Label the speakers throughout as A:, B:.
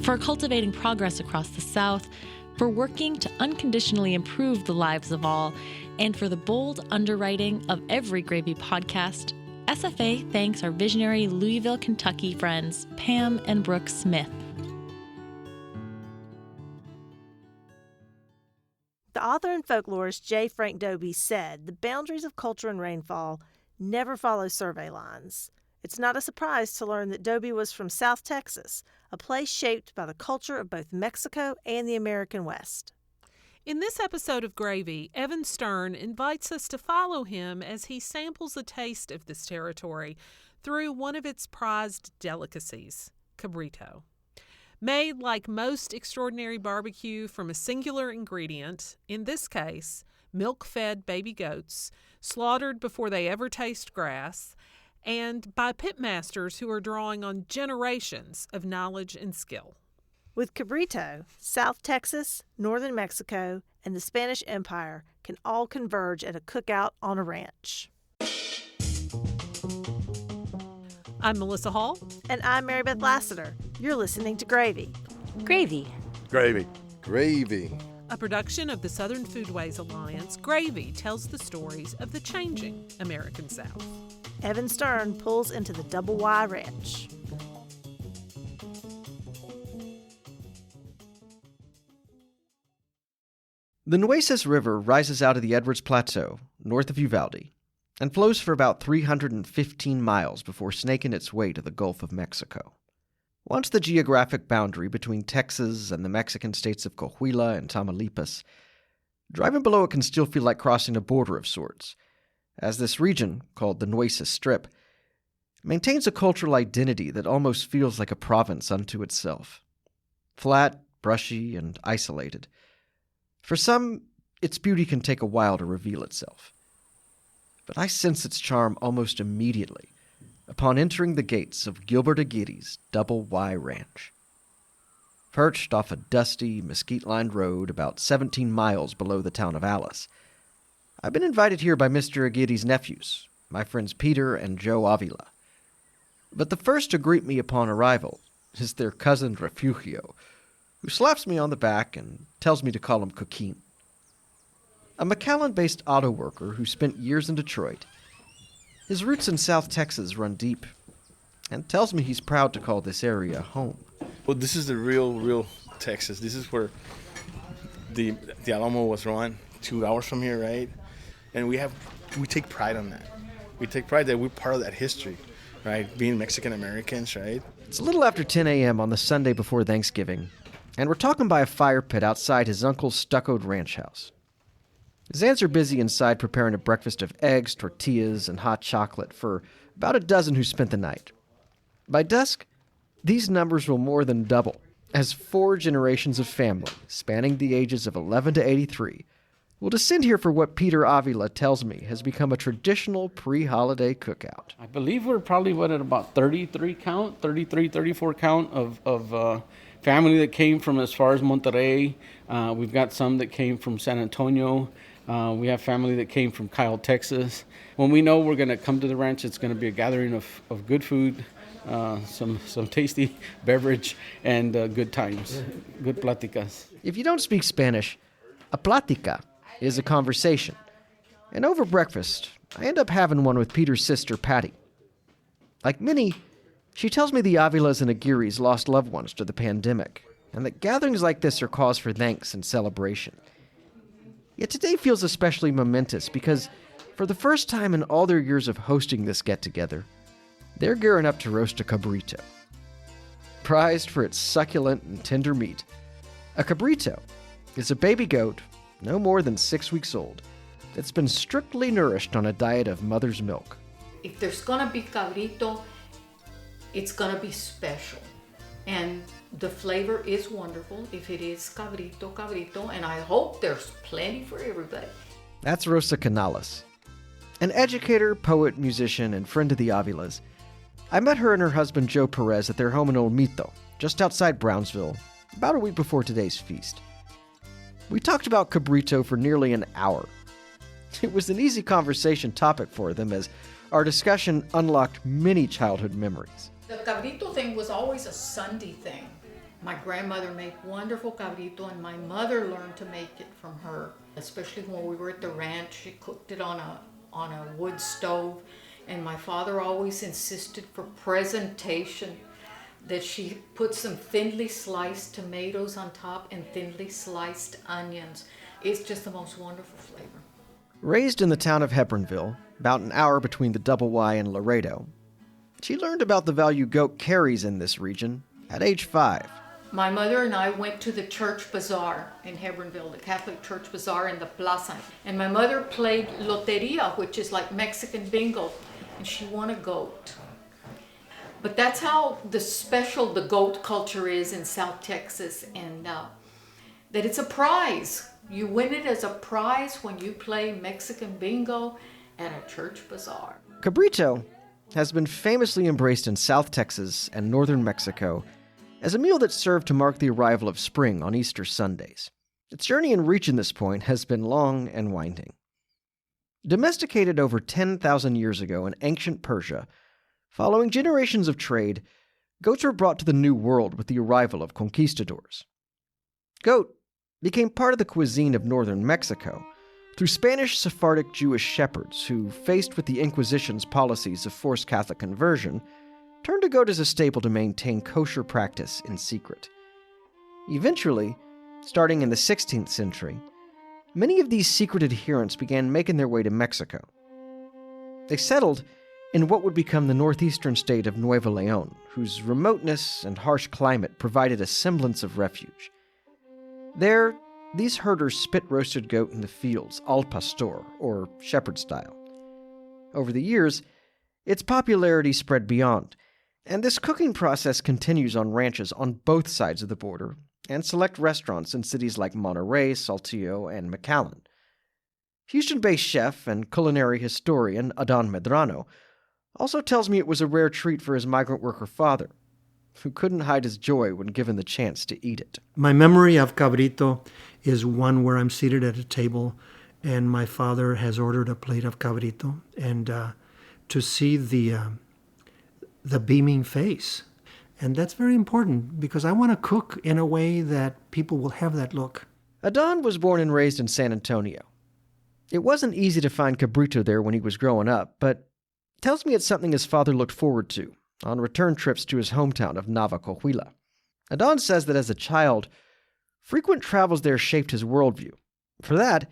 A: for cultivating progress across the South, for working to unconditionally improve the lives of all, and for the bold underwriting of every Gravy podcast, SFA thanks our visionary Louisville, Kentucky friends, Pam and Brooke Smith.
B: The author and folklorist J. Frank Dobie said the boundaries of culture and rainfall never follow survey lines. It's not a surprise to learn that Dobie was from South Texas, a place shaped by the culture of both Mexico and the American West.
C: In this episode of Gravy, Evan Stern invites us to follow him as he samples a taste of this territory through one of its prized delicacies, cabrito. Made like most extraordinary barbecue from a singular ingredient, in this case, milk-fed baby goats, slaughtered before they ever taste grass, and by pitmasters who are drawing on generations of knowledge and skill.
B: With cabrito, South Texas, northern Mexico, and the Spanish Empire can all converge at a cookout on a ranch.
C: I'm Melissa Hall.
B: And I'm Mary Beth Lassiter. You're listening to Gravy.
A: Gravy.
D: Gravy.
E: Gravy.
C: A production of the Southern Foodways Alliance, Gravy tells the stories of the changing American South.
B: Evan Stern pulls into the Double Y Ranch.
F: The Nueces River rises out of the Edwards Plateau, north of Uvalde, and flows for about 315 miles before snaking its way to the Gulf of Mexico. Once the geographic boundary between Texas and the Mexican states of Coahuila and Tamaulipas, driving below it can still feel like crossing a border of sorts, as this region, called the Nueces Strip, maintains a cultural identity that almost feels like a province unto itself. Flat, brushy, and isolated. For some, its beauty can take a while to reveal itself. But I sense its charm almost immediately upon entering the gates of Gilbert Aguirre's Double Y Ranch. Perched off a dusty, mesquite-lined road about 17 miles below the town of Alice, I've been invited here by Mr. Aguirre's nephews, my friends Peter and Joe Avila. But the first to greet me upon arrival is their cousin Refugio, who slaps me on the back and tells me to call him Coquin. A McAllen-based auto worker who spent years in Detroit. His roots in South Texas run deep, and tells me he's proud to call this area home.
D: Well, this is the real Texas. This is where the Alamo was run, 2 hours from here, right? And we take pride on that. We take pride that we're part of that history, right? Being Mexican Americans, right?
F: It's a little after 10 a.m. on the Sunday before Thanksgiving, and we're talking by a fire pit outside his uncle's stuccoed ranch house. His aunts are busy inside preparing a breakfast of eggs, tortillas, and hot chocolate for about a dozen who spent the night. By dusk, these numbers will more than double, as 4 generations of family, spanning the ages of 11 to 83, will descend here for what Peter Avila tells me has become a traditional pre-holiday cookout.
G: I believe we're probably at about 33, 34 count of family that came from as far as Monterrey. We've got some that came from San Antonio. We have family that came from Kyle, Texas. When we know we're going to come to the ranch, it's going to be a gathering of good food, some tasty beverage, and good times, good platicas.
F: If you don't speak Spanish, a platica is a conversation. And over breakfast, I end up having one with Peter's sister, Patty. Like many, she tells me the Avilas and Aguirres lost loved ones to the pandemic, and that gatherings like this are cause for thanks and celebration. Yet today feels especially momentous because, for the first time in all their years of hosting this get-together, they're gearing up to roast a cabrito. Prized for its succulent and tender meat, a cabrito is a baby goat no more than 6 weeks old that's been strictly nourished on a diet of mother's milk.
H: If there's gonna be cabrito, it's gonna be special. And the flavor is wonderful if it is cabrito, and I hope there's plenty for everybody.
F: That's Rosa Canales, an educator, poet, musician, and friend of the Avilas. I met her and her husband Joe Perez at their home in Olmito, just outside Brownsville, about a week before today's feast. We talked about cabrito for nearly an hour. It was an easy conversation topic for them as our discussion unlocked many childhood memories.
H: The cabrito thing was always a Sunday thing. My grandmother made wonderful cabrito, and my mother learned to make it from her. Especially when we were at the ranch, she cooked it on a wood stove. And my father always insisted for presentation that she put some thinly sliced tomatoes on top and thinly sliced onions. It's just the most wonderful flavor.
F: Raised in the town of Hebronville, about an hour between the Double Y and Laredo, she learned about the value goat carries in this region at age 5.
H: My mother and I went to the church bazaar in Hebronville, the Catholic church bazaar in the plaza. And my mother played loteria, which is like Mexican bingo, and she won a goat. But that's how special the goat culture is in South Texas, and that it's a prize. You win it as a prize when you play Mexican bingo at a church bazaar.
F: Cabrito has been famously embraced in South Texas and northern Mexico as a meal that's served to mark the arrival of spring on Easter Sundays. Its journey in reaching this point has been long and winding. Domesticated over 10,000 years ago in ancient Persia, following generations of trade, goats were brought to the New World with the arrival of conquistadors. Goat became part of the cuisine of northern Mexico through Spanish Sephardic Jewish shepherds who, faced with the Inquisition's policies of forced Catholic conversion, turned to goat as a staple to maintain kosher practice in secret. Eventually, starting in the 16th century, many of these secret adherents began making their way to Mexico. They settled in what would become the northeastern state of Nuevo León, whose remoteness and harsh climate provided a semblance of refuge. There, these herders spit roasted goat in the fields, al pastor, or shepherd style. Over the years, its popularity spread beyond, and this cooking process continues on ranches on both sides of the border and select restaurants in cities like Monterrey, Saltillo, and McAllen. Houston-based chef and culinary historian Adan Medrano also tells me it was a rare treat for his migrant worker father, who couldn't hide his joy when given the chance to eat it.
E: My memory of cabrito is one where I'm seated at a table and my father has ordered a plate of cabrito, and to see the beaming face. And that's very important because I want to cook in a way that people will have that look.
F: Adan was born and raised in San Antonio. It wasn't easy to find cabrito there when he was growing up, but tells me it's something his father looked forward to on return trips to his hometown of Nava, Coahuila. Adan says that as a child, frequent travels there shaped his worldview. For that,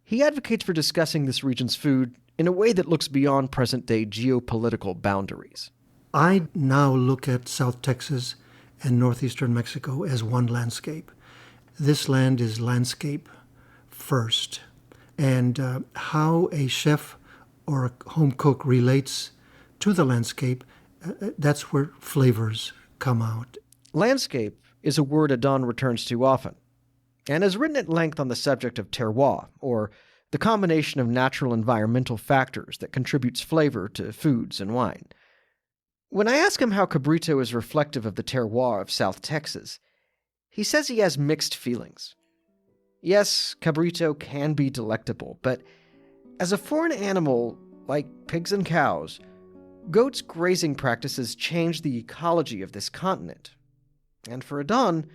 F: he advocates for discussing this region's food in a way that looks beyond present-day geopolitical boundaries.
E: I now look at South Texas and northeastern Mexico as one landscape. This land is landscape first. And how a chef or a home cook relates to the landscape, that's where flavors come out.
F: Landscape is a word Adan returns to often, and has written at length on the subject of terroir, or the combination of natural environmental factors that contributes flavor to foods and wine. When I ask him how cabrito is reflective of the terroir of South Texas, he says he has mixed feelings. Yes, cabrito can be delectable, but as a foreign animal, like pigs and cows, goats' grazing practices change the ecology of this continent. And for Adan,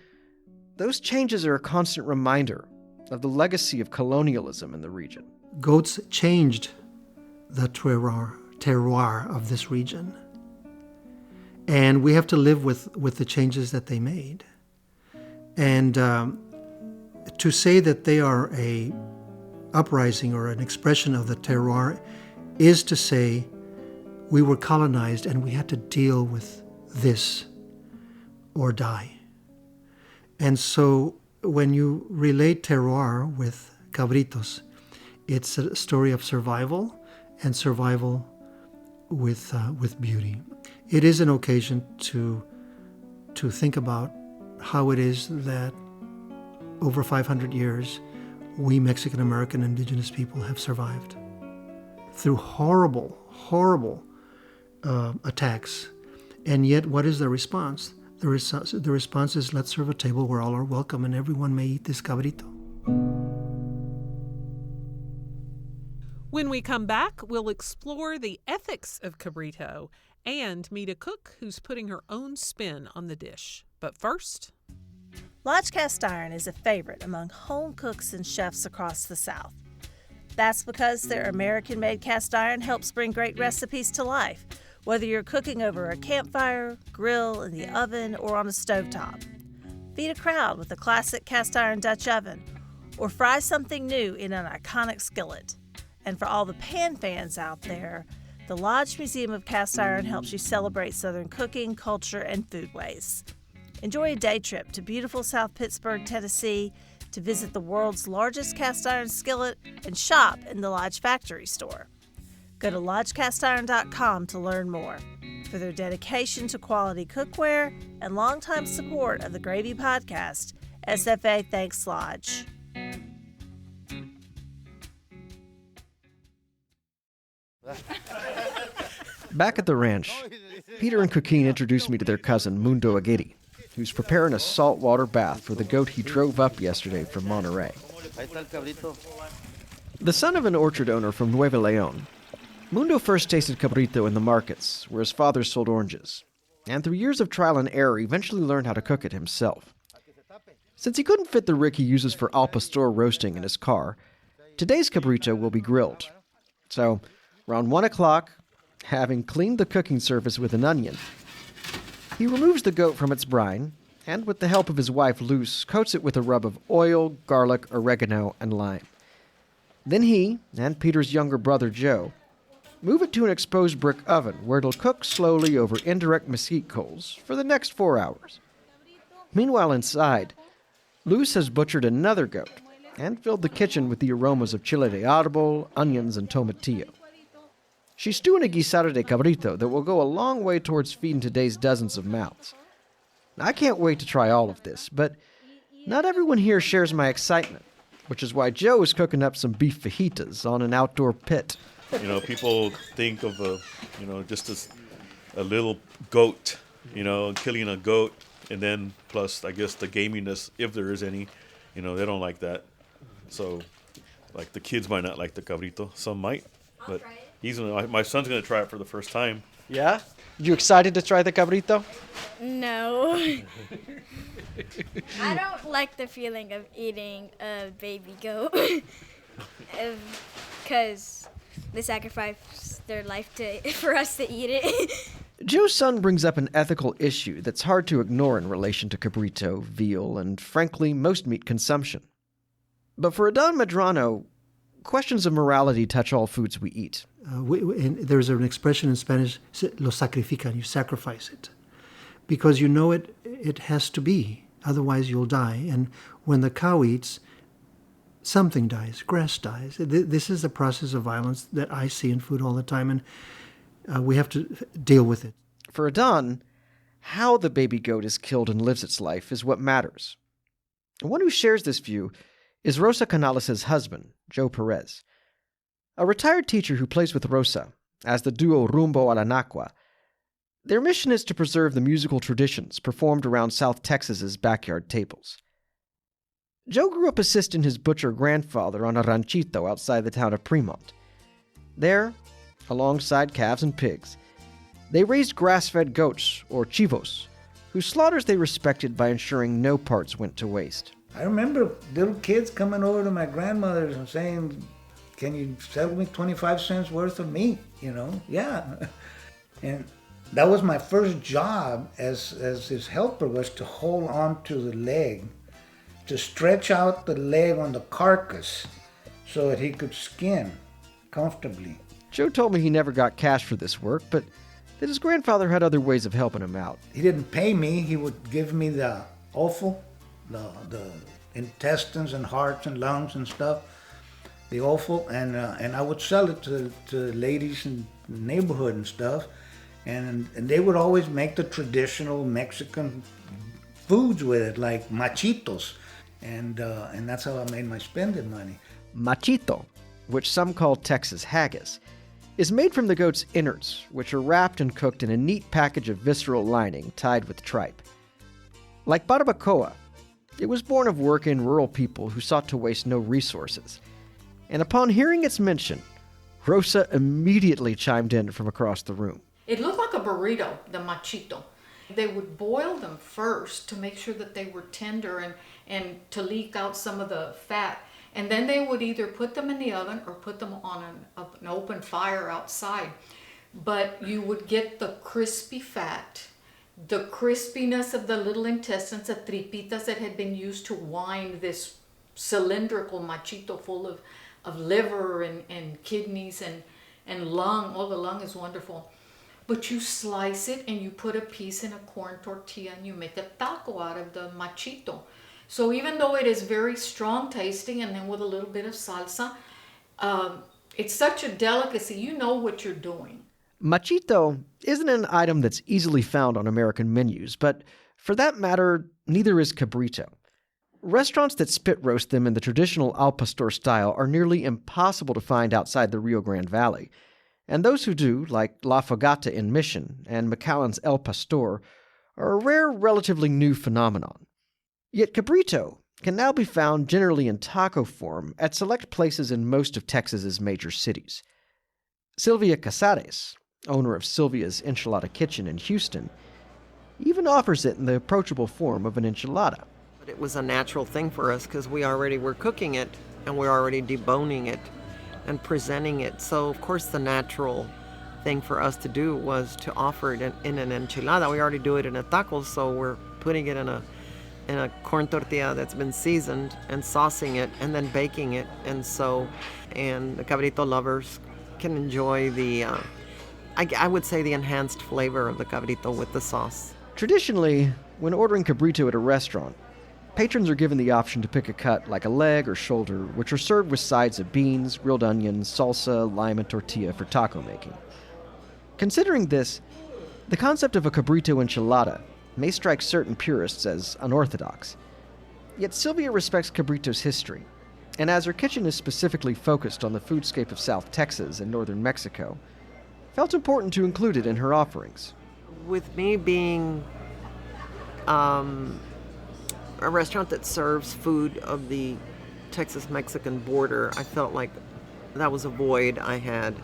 F: those changes are a constant reminder of the legacy of colonialism in the region.
E: Goats changed the terroir of this region. And we have to live with the changes that they made. And to say that they are a uprising or an expression of the terroir is to say we were colonized and we had to deal with this or die. And so when you relate terroir with cabritos, it's a story of survival and survival with beauty. It is an occasion to think about how it is that over 500 years, we Mexican-American indigenous people have survived through horrible, horrible attacks. And yet, what is the response? The response is, let's serve a table where all are welcome and everyone may eat this cabrito.
C: When we come back, we'll explore the ethics of cabrito and meet a cook who's putting her own spin on the dish. But first...
B: Lodge cast iron is a favorite among home cooks and chefs across the South. That's because their American-made cast iron helps bring great recipes to life, whether you're cooking over a campfire, grill, in the oven, or on a stovetop. Feed a crowd with a classic cast iron Dutch oven, or fry something new in an iconic skillet. And for all the pan fans out there, the Lodge Museum of Cast Iron helps you celebrate Southern cooking, culture, and foodways. Enjoy a day trip to beautiful South Pittsburgh, Tennessee, to visit the world's largest cast iron skillet and shop in the Lodge Factory store. Go to lodgecastiron.com to learn more. For their dedication to quality cookware and longtime support of the Gravy Podcast, SFA thanks Lodge.
F: Back at the ranch, Peter and Coquine introduced me to their cousin, Mundo Aguirre, who's preparing a saltwater bath for the goat he drove up yesterday from Monterrey. The son of an orchard owner from Nuevo León, Mundo first tasted cabrito in the markets, where his father sold oranges, and through years of trial and error eventually learned how to cook it himself. Since he couldn't fit the rick he uses for al pastor roasting in his car, today's cabrito will be grilled. So, around 1 o'clock, having cleaned the cooking surface with an onion, he removes the goat from its brine, and with the help of his wife Luz, coats it with a rub of oil, garlic, oregano, and lime. Then he, and Peter's younger brother Joe, move it to an exposed brick oven where it'll cook slowly over indirect mesquite coals for the next 4 hours. Meanwhile inside, Luz has butchered another goat and filled the kitchen with the aromas of chile de árbol, onions, and tomatillo. She's stewing a guisado de cabrito that will go a long way towards feeding today's dozens of mouths. I can't wait to try all of this, but not everyone here shares my excitement, which is why Joe is cooking up some beef fajitas on an outdoor pit.
I: You know, people think of just as a little goat, killing a goat, and then plus, I guess, the gaminess, if there is any, they don't like that. So, like, the kids might not like the cabrito. Some might, but my son's going to try it for the first time.
F: Yeah? You excited to try the cabrito?
J: No. I don't like the feeling of eating a baby goat because they sacrifice their life for us to eat it.
F: Joe's son brings up an ethical issue that's hard to ignore in relation to cabrito, veal, and frankly, most meat consumption. But for Adan Medrano, questions of morality touch all foods we eat.
E: There's an expression in Spanish, lo sacrifican, you sacrifice it. Because you know it has to be, otherwise you'll die. And when the cow eats, something dies, grass dies. This is a process of violence that I see in food all the time, and we have to deal with it.
F: For Adan, how the baby goat is killed and lives its life is what matters. One who shares this view is Rosa Canales' husband, Joe Perez. A retired teacher who plays with Rosa as the duo Rumbo a la Nacua. Their mission is to preserve the musical traditions performed around South Texas's backyard tables. Joe grew up assisting his butcher grandfather on a ranchito outside the town of Fremont. There, alongside calves and pigs, they raised grass-fed goats, or chivos, whose slaughters they respected by ensuring no parts went to waste.
K: I remember little kids coming over to my grandmother's and saying, "Can you sell me 25 cents worth of meat?" Yeah. And that was my first job as his helper, was to hold on to the leg, to stretch out the leg on the carcass so that he could skin comfortably.
F: Joe told me he never got cash for this work, but that his grandfather had other ways of helping him out.
K: He didn't pay me. He would give me the offal, the intestines and hearts and lungs and stuff, the offal, and I would sell it to ladies in the neighborhood and stuff, and they would always make the traditional Mexican foods with it, like machitos, and that's how I made my spending money.
F: Machito, which some call Texas haggis, is made from the goat's innards, which are wrapped and cooked in a neat package of visceral lining tied with tripe. Like barbacoa, it was born of working rural people who sought to waste no resources. And upon hearing its mention, Rosa immediately chimed in from across the room.
H: It looked like a burrito, the machito. They would boil them first to make sure that they were tender and to leak out some of the fat. And then they would either put them in the oven or put them on an open fire outside. But you would get the crispy fat, the crispiness of the little intestines, the tripitas that had been used to wind this cylindrical machito full of liver and kidneys and lung. Oh, the lung is wonderful. But you slice it and you put a piece in a corn tortilla and you make a taco out of the machito. So even though it is very strong tasting and then with a little bit of salsa, it's such a delicacy. You know what you're doing.
F: Machito isn't an item that's easily found on American menus, but for that matter, neither is cabrito. Restaurants that spit roast them in the traditional al pastor style are nearly impossible to find outside the Rio Grande Valley. And those who do, like La Fogata in Mission and McAllen's El Pastor, are a rare, relatively new phenomenon. Yet cabrito can now be found generally in taco form at select places in most of Texas's major cities. Sylvia Casares, owner of Sylvia's Enchilada Kitchen in Houston, even offers it in the approachable form of an enchilada.
L: But it was a natural thing for us because we already were cooking it and we're already deboning it and presenting it. So, of course, the natural thing for us to do was to offer it in an enchilada. We already do it in a taco, so we're putting it in a corn tortilla that's been seasoned and saucing it and then baking it. And the cabrito lovers can enjoy the, I would say, the enhanced flavor of the cabrito with the sauce.
F: Traditionally, when ordering cabrito at a restaurant, patrons are given the option to pick a cut like a leg or shoulder, which are served with sides of beans, grilled onions, salsa, lime, and tortilla for taco making. Considering this, the concept of a cabrito enchilada may strike certain purists as unorthodox. Yet Sylvia respects cabrito's history, and as her kitchen is specifically focused on the foodscape of South Texas and northern Mexico, felt important to include it in her offerings.
L: With me being a restaurant that serves food of the Texas-Mexican border, I felt like that was a void I had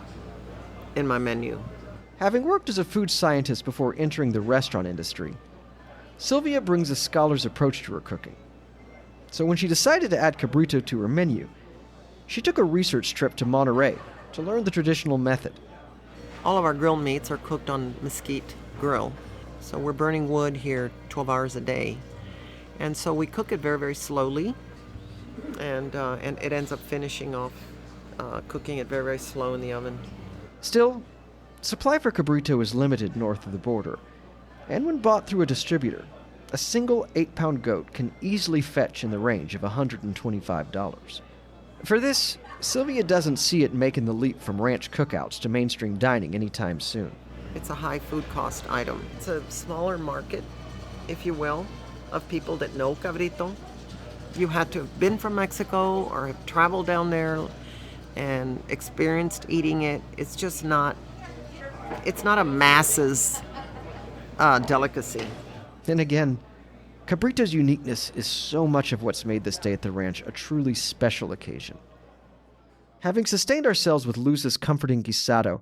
L: in my menu.
F: Having worked as a food scientist before entering the restaurant industry, Sylvia brings a scholar's approach to her cooking. So when she decided to add cabrito to her menu, she took a research trip to Monterrey to learn the traditional method.
L: All of our grilled meats are cooked on mesquite grill. So we're burning wood here 12 hours a day. And so we cook it very, very slowly, and it ends up finishing off cooking it very, very slow in the oven.
F: Still, supply for cabrito is limited north of the border, and when bought through a distributor, a single 8-pound goat can easily fetch in the range of $125. For this, Sylvia doesn't see it making the leap from ranch cookouts to mainstream dining anytime soon.
L: It's a high food cost item. It's a smaller market, if you will, of people that know cabrito. You had to have been from Mexico or have traveled down there and experienced eating it. It's just not, it's not a masses delicacy.
F: Then again, cabrito's uniqueness is so much of what's made this day at the ranch a truly special occasion. Having sustained ourselves with Luz's comforting guisado,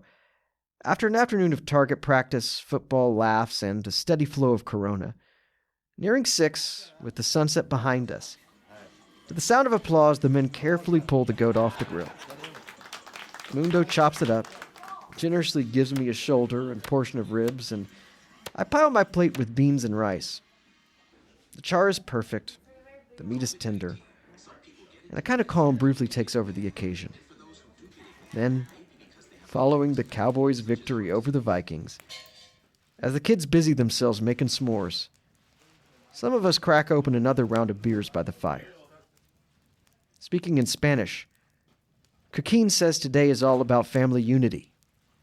F: after an afternoon of target practice, football, laughs, and a steady flow of Corona, nearing 6, with the sunset behind us, to the sound of applause, the men carefully pull the goat off the grill. Mundo chops it up, generously gives me a shoulder and portion of ribs, and I pile my plate with beans and rice. The char is perfect, the meat is tender, and a kind of calm briefly takes over the occasion. Then, following the Cowboys' victory over the Vikings, as the kids busy themselves making s'mores, some of us crack open another round of beers by the fire. Speaking in Spanish, Coquín says today is all about family unity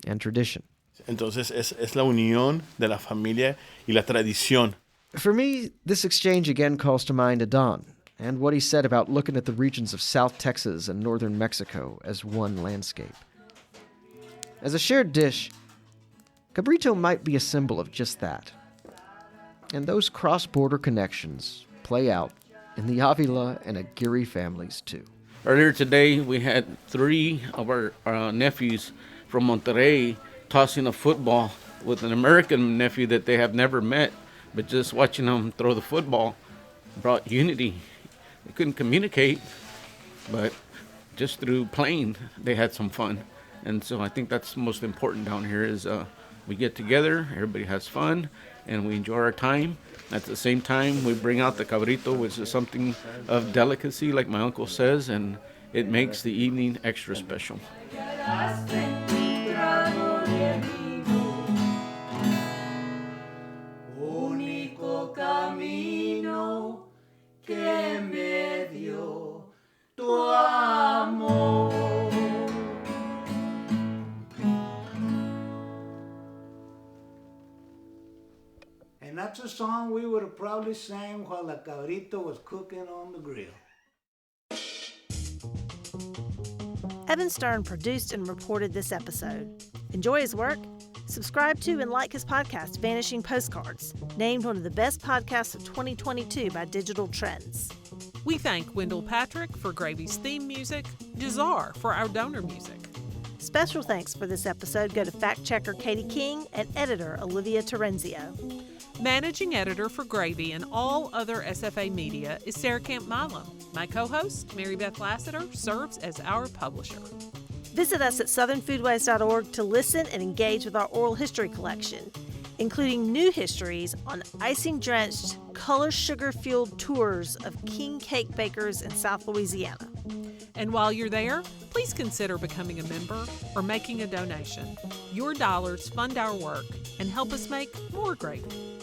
F: and tradition.
D: Entonces es la unión de la familia y la tradición.
F: For me, this exchange again calls to mind Adan and what he said about looking at the regions of South Texas and northern Mexico as one landscape. As a shared dish, cabrito might be a symbol of just that. And those cross-border connections play out in the Avila and Aguirre families, too.
G: Earlier today, we had 3 of our nephews from Monterrey tossing a football with an American nephew that they have never met. but just watching them throw the football brought unity. They couldn't communicate, but just through playing, they had some fun. And so I think that's most important down here is we get together, everybody has fun, and we enjoy our time. At the same time, we bring out the cabrito, which is something of delicacy, like my uncle says, and it makes the evening extra special.
M: Único camino que me dio tu amor.
K: And that's a song we would have probably sang while the cabrito was cooking on the grill.
B: Evan Stern produced and reported this episode. Enjoy his work? Subscribe to and like his podcast, Vanishing Postcards, named one of the best podcasts of 2022 by Digital Trends.
C: We thank Wendell Patrick for Gravy's theme music, Jazar for our donor music.
B: Special thanks for this episode go to fact-checker Katie King and editor Olivia Terenzio.
C: Managing editor for Gravy and all other SFA media is Sarah Camp Milam. My co-host, Mary Beth Lassiter, serves as our publisher.
B: Visit us at southernfoodways.org to listen and engage with our oral history collection, including new histories on icing-drenched, color sugar-fueled tours of king cake bakers in South Louisiana.
C: And while you're there, please consider becoming a member or making a donation. Your dollars fund our work and help us make more gravy.